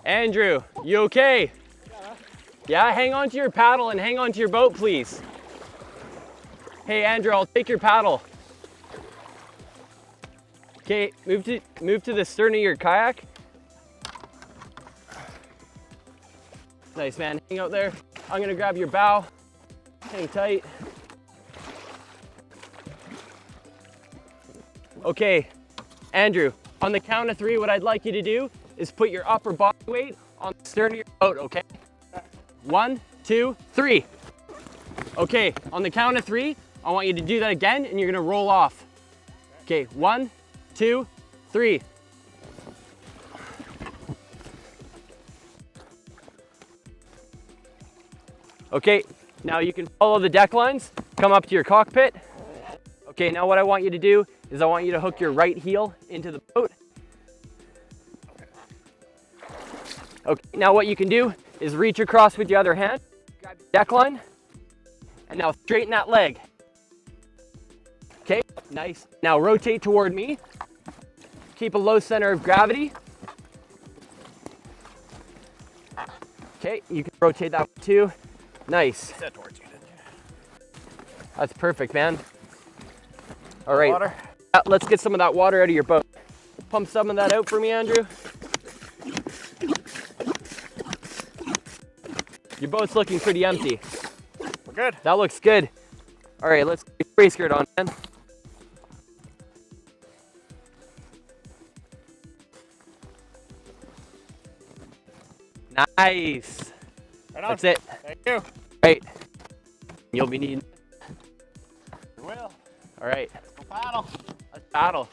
Andrew, you okay? Yeah, hang on to your paddle and hang on to your boat, please. Hey, Andrew, I'll take your paddle. Okay, move to the stern of your kayak. Nice, man. Hang out there. I'm gonna grab your bow. Hang tight. Okay, Andrew, on the count of 3, what I'd like you to do is put your upper body weight on the stern of your boat, okay? 1, 2, 3. Okay, on the count of 3, I want you to do that again and you're gonna roll off. Okay, 1, 2, 3. Okay, now you can follow the deck lines, come up to your cockpit. Okay, now what I want you to do is I want you to hook your right heel into the boat. Okay, now what you can do is reach across with your other hand, grab your deck line, and now straighten that leg. Okay, nice. Now rotate toward me. Keep a low center of gravity. Okay, you can rotate that too. Nice. That's perfect, man. All right, Water. Let's get some of that water out of your boat. Pump some of that out for me, Andrew. Your boat's looking pretty empty. We're good. That looks good. All right, let's get your spray skirt on, man. Nice. Right on. That's it. Thank you. Right. You'll be needing. We will. All right. Let's go paddle. Let's paddle.